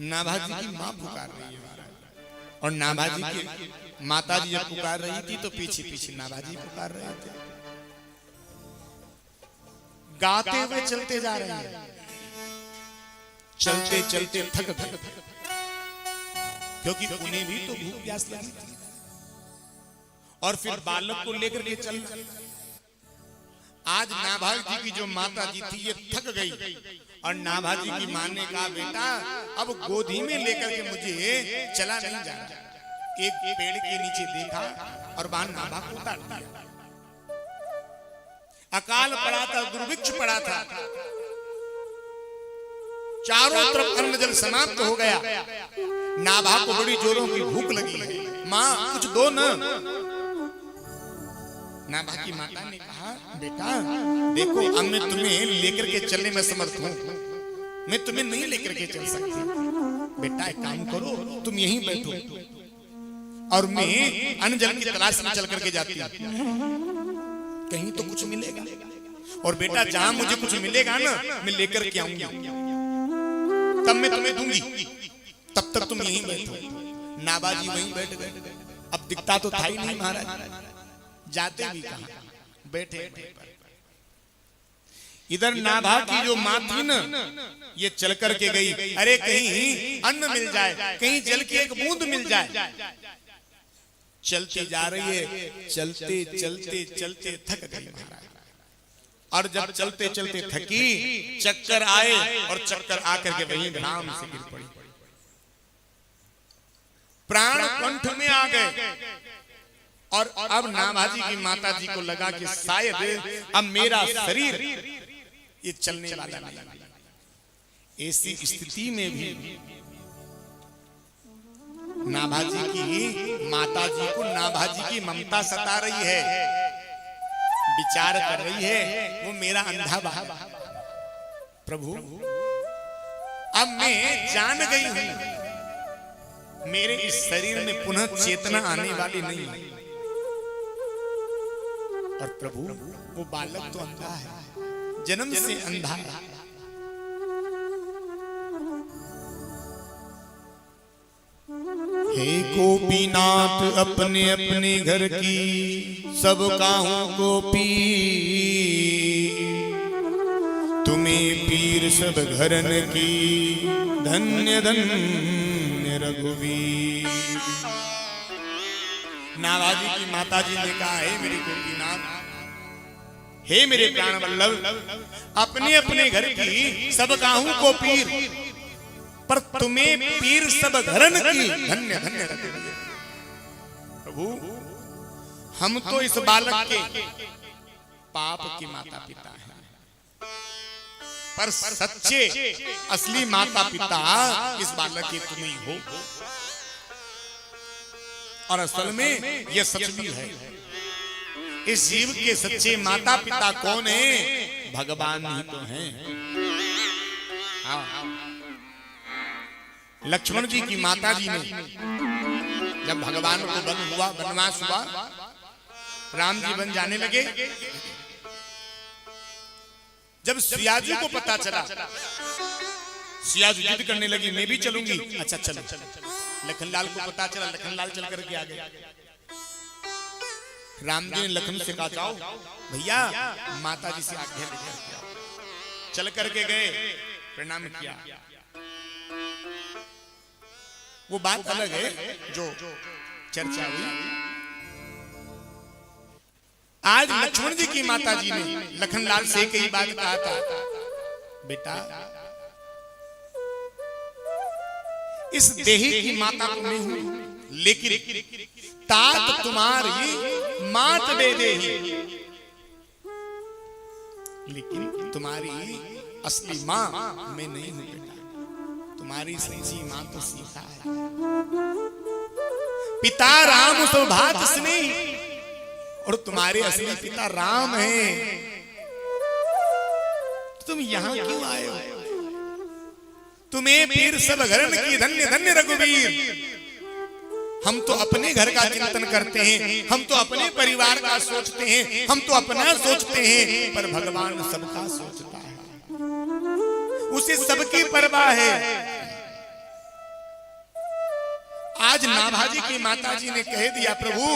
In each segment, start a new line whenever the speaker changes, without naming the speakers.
नाभाजी की माँ पुकार रही है और नाभाजी की माताजी जब पुकार रही थी तो पीछे पीछे नाभाजी पुकार रहे थे। गाते हुए चलते जा रहे हैं, चलते चलते थक गए क्योंकि उन्हें भी तो भूख प्यास लगी थी और फिर बालक को लेकर के चल। आज नाभाजी की जो माता जी थी ये थक गई और नाभाजी की मां ने कहा बेटा अब गोदी में लेकर के मुझे चला नहीं जा रहा। एक पेड़ के नीचे देखा और वहां नाभा को उतार दिया। अकाल पड़ा था, दुर्भिक्ष पड़ा था, चारों तरफ अन्न जल समाप्त हो गया। नाभा को बड़ी जोरों की भूख लगी है, मां कुछ दो न। नाभा की माता ने कहा बेटा देखो अब मैं तुम्हें लेकर के चलने में समर्थ हूं, मैं तुम्हें नहीं लेकर के चल सकती। बेटा एक काम करो तुम यहीं बैठो और मैं अन्न जल की तलाश में चल करके जाती हूं, कहीं तो कुछ मिलेगा और बेटा जहां मुझे कुछ मिलेगा ना मैं लेकर के आऊंगी, तब मैं तुम्हें दूंगी, तब तक तुम यहीं बैठो। नाभाजी वहीं बैठ गए। अब दिखता तो था ही नहीं महाराज, जाते भी कहां, बैठे। इधर नाभा की जो मां थी ना ये चल करके गई, अरे कहीं अन्न मिल जाए, कहीं जल की एक बूंद मिल जाए। चलती जा रही है, चलते चलते चलते थक गई महाराज। और जब चलते चलते थकी, चक्कर आए और चक्कर आकर के वहीं धाम से गिर पड़ी। प्राण कंठ में आ गए और अब नाभाजी की माता जी को लगा कि शायद अब मेरा शरीर ये चलने वाला नहीं। ऐसी स्थिति में भी नाभाजी की माता जी को नाभाजी की ममता सता रही है, विचार कर रही है वो मेरा अंधा बहा प्रभु अब मैं जान गई हूं मेरे इस शरीर में पुनः चेतना आने वाली नहीं है। और प्रभु वो बालक तो अंधा है, जन्म से अंधा है। हे गोपीनाथ अपने अपने घर की सब काहू को पीर, तुम्हें पीर सब घरन की धन्य धन्य रघुवीर। नाभाजी की माताजी ने कहा हे मेरे गोपीनाथ, हे मेरे प्राण वल्लभ, अपने अपने घर की सब काहू को पीर, पर तुम्हें पीर सब घरन की धन्य धन्य रघुवीर। प्रभु हम तो इस बालक के पाप के माता पिता हैं, पर सच्चे असली माता पिता इस बालक के तुम ही हो। और असल में यह सच भी है, इस जीव के सच्चे माता पिता कौन है? भगवान ही तो हैं। लक्ष्मण जी की माता जी ने जब भगवान को वनवास हुआ, राम जी बन जाने लगे, जब सियाजी को पता चला, सियाजी जिद करने लगी मैं भी चलूंगी। अच्छा चलो। लखनलाल को पता चला, लखनलाल चल करके आ गए। राम जी ने लखन से कहा जाओ भैया माता जी से आज्ञा लेकर चल करके गए, प्रणाम किया। वो बात अलग है जो चर्चा हुई। आज लक्ष्मण जी की माता जी ने लखनलाल से कई बात कहा था, बेटा इस देही की माता तो मैं हूं, लेकिन तात तुम्हारी मात दे देही, लेकिन तुम्हारी असली मां मैं नहीं हूं बेटा, तुम्हारी सच्ची मां तो सीता है। पिता राम सौभात स्नेह, और तुम्हारे असली पिता राम हैं। तुम यहां क्यों आए हो? तुम्हें पीर सब घरन की धन्य धन्य रघुवीर। हम तो अपने घर का चिंतन करते हैं, हम तो अपने परिवार का सोचते हैं, हम तो अपना सोचते हैं, पर भगवान सबका सोचता है, उसे सबकी परवाह है। आज नाभाजी की माताजी ने कह दिया प्रभु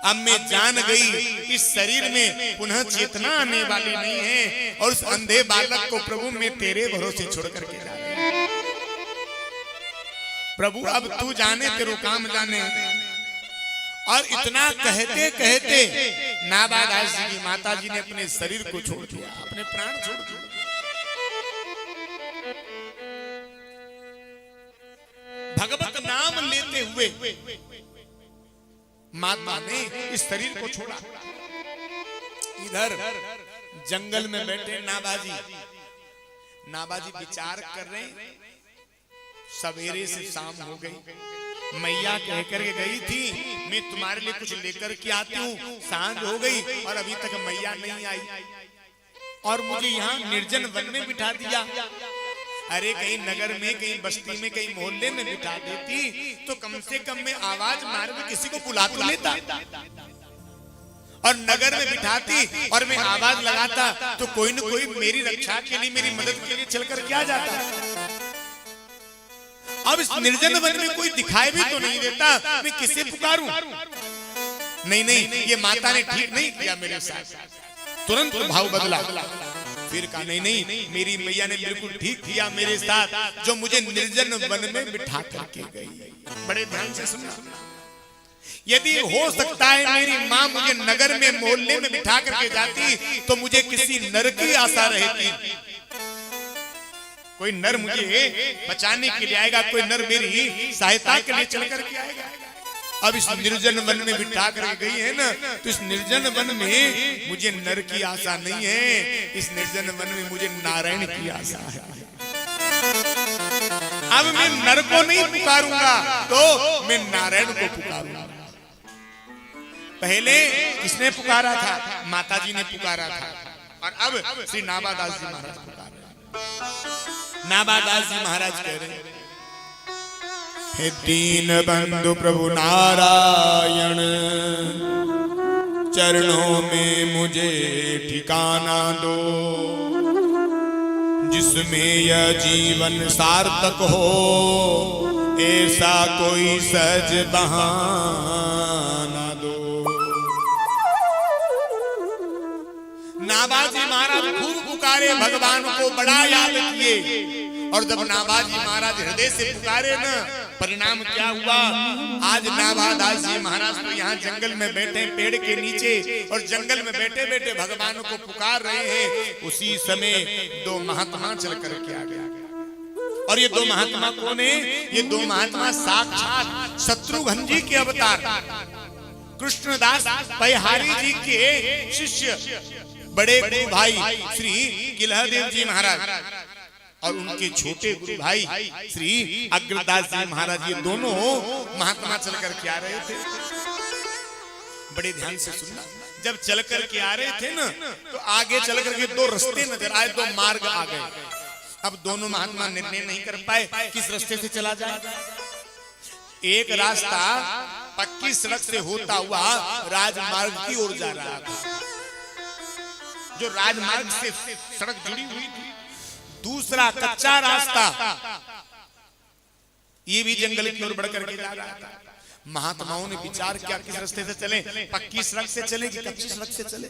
अब मैं जान गई इस शरीर में पुनः चेतना आने वाली नहीं है और उस अंधे बालक को प्रभु मैं तेरे भरोसे छोड़ करके जा रही हूं। प्रभु अब तू जाने तेरो काम जाने। और इतना कहते कहते नाभादास जी की माताजी ने अपने शरीर को छोड़ दिया, अपने प्राण छोड़ दिए। भगवत नाम लेते हुए महात्मा ने इस शरीर को छोड़ा। इधर जंगल में बैठे नाभाजी विचार कर रहे। सवेरे से शाम हो गई। मैया कह करके गई थी मैं तुम्हारे लिए कुछ लेकर के आती हूँ। सांझ हो गई और अभी तक मैया नहीं आई और मुझे यहाँ निर्जन वन में बिठा दिया। अरे कहीं नगर में, कहीं बस्ती में, कहीं मोहल्ले में बिठा देती तो कम से कम मैं आवाज मार के किसी को बुला तो लेता। और नगर में बिठाती और मैं आवाज लगाता तो कोई न कोई मेरी रक्षा के लिए, मेरी मदद के लिए चलकर क्या जाता। अब इस निर्जन वन में कोई दिखाई भी तो नहीं देता, मैं किसे पुकारूं? नहीं, ये माता ने ठीक नहीं किया मेरे साथ। तुरंत भाव बदला। फिर कहा नहीं, मेरी मैया ने बिल्कुल ठीक किया मेरे साथ जो मुझे निर्जन वन में बिठा करके गई। बड़े ध्यान से सुनना। यदि हो सकता है मेरी माँ मुझे नगर में, मोहल्ले में बिठा करके जाती तो मुझे किसी नर की आशा रहती। कोई नर मुझे बचाने के लिए आएगा, कोई नर मेरी सहायता के लिए चल करके आएगा। अब इस निर्जन वन में बिठा कर गई है ना, तो इस निर्जन वन में मुझे नर की आशा नहीं है, इस निर्जन वन में मुझे नारायण की आशा है। अब मैं नर को नहीं पुकारूंगा तो मैं नारायण को पुकारूंगा। पहले किसने पुकारा था? माताजी ने पुकारा था। और अब श्री नाभादास जी महाराज पुकार रहे। नाभादास जी महाराज कह रहे हे दीन बंधु प्रभु नारायण, चरणों में मुझे ठिकाना दो, जिसमें यह जीवन सार्थक हो, ऐसा कोई सज बहाना दो। नाभाजी महाराज खूब पुकारे भगवान को, बड़ा याद किए। और जब नाभाजी महाराज हृदय से पुकारे ना, परिणाम क्या हुआ? आज नाभादास जी महाराज तो यहाँ जंगल में बैठे पेड़ के नीचे और जंगल में बैठे बैठे भगवान को पुकार रहे हैं। उसी समय दो महात्मा चल करके आ गया। और ये दो महात्मा कौन है? ये दो महात्मा साक्षात शत्रुघ्न जी के अवतार, कृष्णदास परिहारी जी के शिष्य, बड़े गुरु भाई श्री गिलहदेव जी महाराज और उनके छोटे गुरु भाई श्री अग्रदास जी महाराज, ये दोनों महात्मा चल कर के आ रहे थे। बड़े ध्यान से सुनना। जब चल कर के आ रहे थे ना, तो आगे चल कर के दो रास्ते नजर आए, दो मार्ग आ गए। अब दोनों महात्मा निर्णय नहीं कर पाए किस रास्ते से चला जाए। एक रास्ता पक्की सड़क से होता हुआ राजमार्ग की ओर जा रहा था, जो राजमार्ग से सड़क जुड़ी हुई थी। दूसरा कच्चा रास्ता ये भी जंगल की ओर बढ़ करके जा रहा था। महात्माओं ने विचार किया किस रास्ते से चले, पक्की सड़क से चले कि कच्ची सड़क से चले।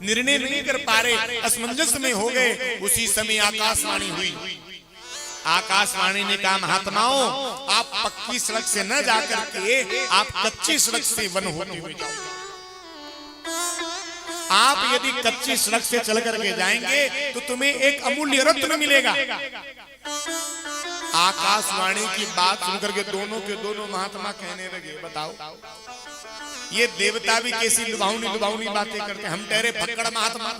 निर्णय नहीं कर पा रहे, असमंजस में हो गए। उसी समय आकाशवाणी हुई। आकाशवाणी ने कहा महात्माओं, आप पक्की सड़क से न जाकर के आप कच्ची सड़क से वन होते हुए जाओ। आप यदि कच्ची सड़क से चल करके जाएंगे तो तुम्हें एक अमूल्य रत्न मिलेगा। आकाशवाणी की बात सुनकर के दोनों के दोनों महात्मा कहने लगे बताओ ये देवता भी कैसी लुभावनी बातें करते हैं। हम ठहरे फक्कड़ महात्मा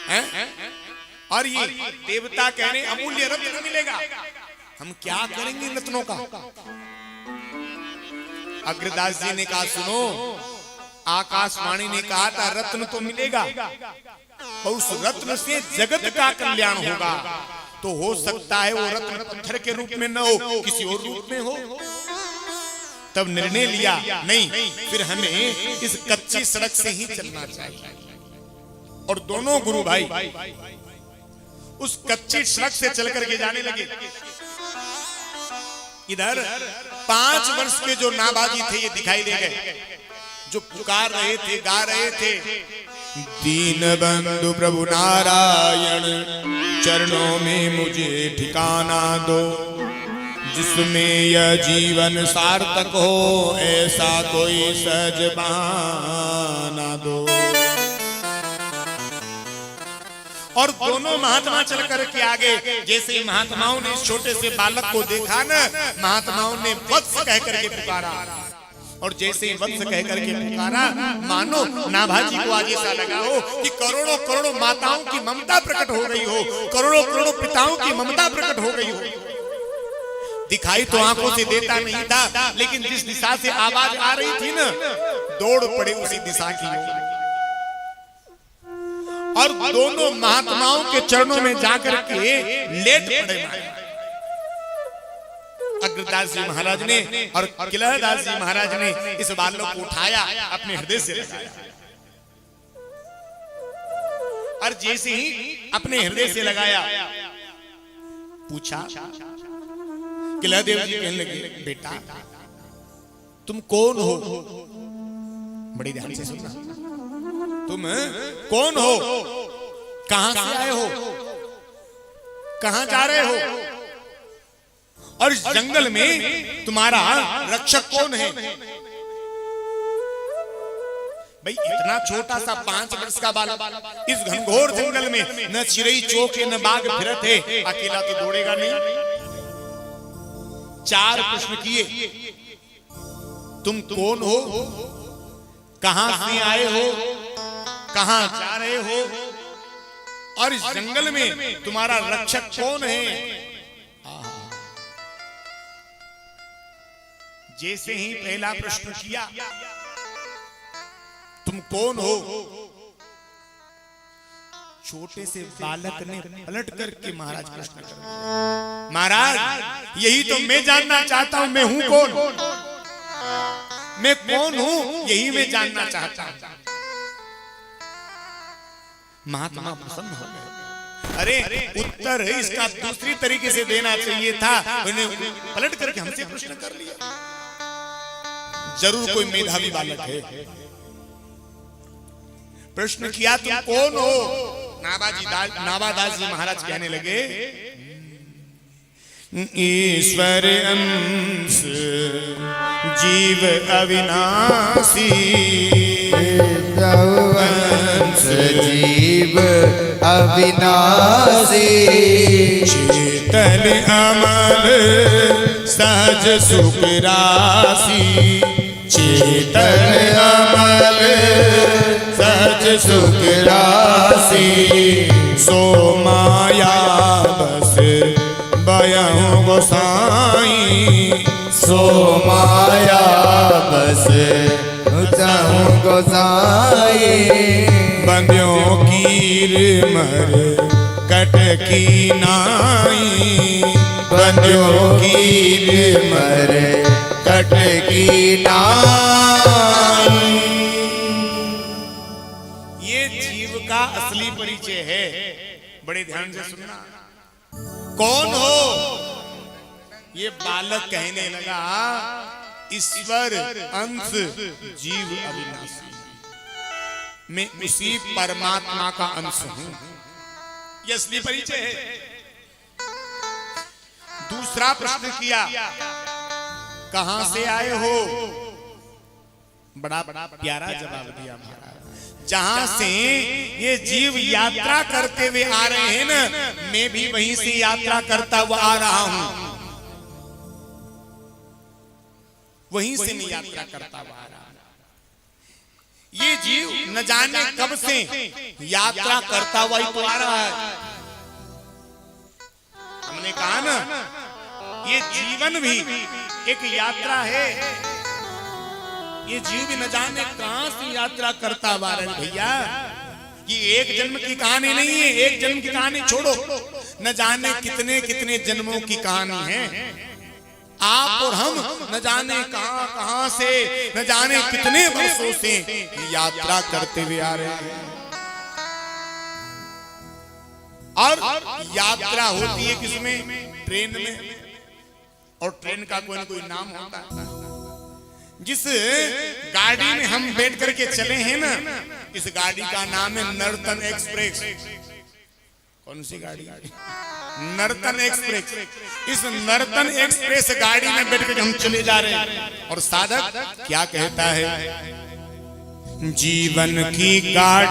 हैं और ये देवता कह रहे अमूल्य रत्न मिलेगा, हम क्या करेंगे रत्नों का। अग्रदास जी ने कहा सुनो, आकाशवाणी ने कहा था रत्न तो मिलेगा और उस रत्न से जगत का कल्याण होगा। तो हो सकता है वो रत्न पत्थर के रूप में न हो, किसी और रूप में हो। तब निर्णय लिया नहीं, फिर हमें इस कच्ची सड़क से ही चलना चाहिए। और दोनों गुरु भाई उस कच्ची सड़क से चल करके जाने लगे। इधर 5 वर्ष के जो नाबाजी थे ये दिखाई दे गए, जो पुकार रहे थे, गा रहे थे, दीन बंधु प्रभु नारायण चरणों में मुझे ठिकाना दो, जिसमें यह जीवन सार्थक हो ऐसा कोई सहज बहाना दो। और दोनों महात्मा चल कर के आगे, जैसे महात्माओं ने छोटे से बालक को देखा न, महात्माओं ने वत्स कह करके पुकारा, और जैसे ही वत्स कह करके पुकारा, मानो नाभाजी को आगे सा लगा हो कि करोड़ों करोड़ों माताओं की ममता प्रकट हो गई हो, करोड़ों करोड़ों पिताओं की ममता प्रकट हो गई हो। दिखाई तो आंखों से देता नहीं था, लेकिन जिस दिशा से आवाज आ रही थी ना, दौड़ पड़े उसी दिशा की ओर। और दोनों महात्माओं के चरणों में जाकर के लेट पड़े। अग्रदास जी महाराज ने और किलहदास जी महाराज ने इस बालक को उठाया, अपने हृदय से लगाया, और जैसे ही अपने हृदय से लगाया, पूछा, किलहदेव जी कहने लगे, बेटा तुम कौन हो? बड़ी ध्यान से सुनना, तुम कौन हो? कहां से आए हो? कहां जा रहे हो? और इस जंगल में तुम्हारा रक्षक कौन है? भाई इतना छोटा सा 5 वर्ष का बालक इस घनघोर जंगल में, न चिड़ई चौके न बाघ फिरत है, अकेला तो दौड़ेगा नहीं। 4 प्रश्न किए, तुम कौन हो? कहां से आए हो? कहां जा रहे हो? और इस जंगल में तुम्हारा रक्षक कौन है? जैसे ही पहला प्रश्न किया, तुम कौन हो, छोटे से बालक ने पलट करके महाराज प्रश्न कर, महाराज यही तो मैं जानना चाहता हूं, मैं हूं कौन? मैं कौन हूं यही मैं जानना चाहता हूं। महात्मा प्रसन्न हो गए। अरे उत्तर इसका दूसरी तरीके से देना चाहिए था, उन्हें पलट करके हमसे प्रश्न कर लिया। जरूर कोई मेधावी बालक है। प्रश्न किया, तुम कौन हो? नाभादास जी महाराज कहने लगे, ईश्वर अंश जीव अविनाशी,
अंश जीव अविनाशी,
चेतन अमर सहज सुख राशि,
चेतन अमर सहज सुख राशि,
सो माया बस बयहु गोसाई,
सो माया बस जाऊं गोसाई,
बंदियों कीर मर कट की नाई,
बंदियों कीर मर कट की नाई।
ये जीव का असली परिचय है, बड़े ध्यान से सुनना। कौन हो? ये बालक कहने लगा, ईश्वर अंश जीव अविनाशी, मैं उसी परमात्मा का अंश हूं। ये असली परिचय है। दूसरा प्रश्न किया, कहां से आए हो? बड़ा प्यारा जवाब दिया महाराज, जहां से ये जीव यात्रा करते हुए आ रहे हैं ना, मैं भी वहीं से यात्रा करता हुआ आ रहा हूं, वहीं से मैं यात्रा करता हुआ आ रहा हूं। ये जीव न जाने कब से यात्रा करता हुआ ही तो आ रहा है। हमने कहा ना, ये जीवन भी एक यात्रा है। ये जीव भी न जाने कहां से यात्रा करता हुआ रहा है भैया। ये एक जन्म की कहानी नहीं है, एक जन्म की कहानी छोड़ो, न जाने कितने कितने जन्मों की कहानी है। आप और हम न जाने कहां कहां से, न जाने कितने वर्षों से यात्रा करते हुए आ रहे हैं। और यात्रा होती है किसमें? ट्रेन में। और ट्रेन का कोई ना कोई नाम होता है। जिस गाड़ी में हम बैठ करके चले हैं ना, इस गाड़ी का नाम है नर्तन एक्सप्रेस। कौन सी गाड़ी? नर्तन एक्सप्रेस। इस नर्तन एक्सप्रेस गाड़ी में बैठ कर हम चले जा रहे हैं। और साधक क्या कहता है? जीवन की गाड़ी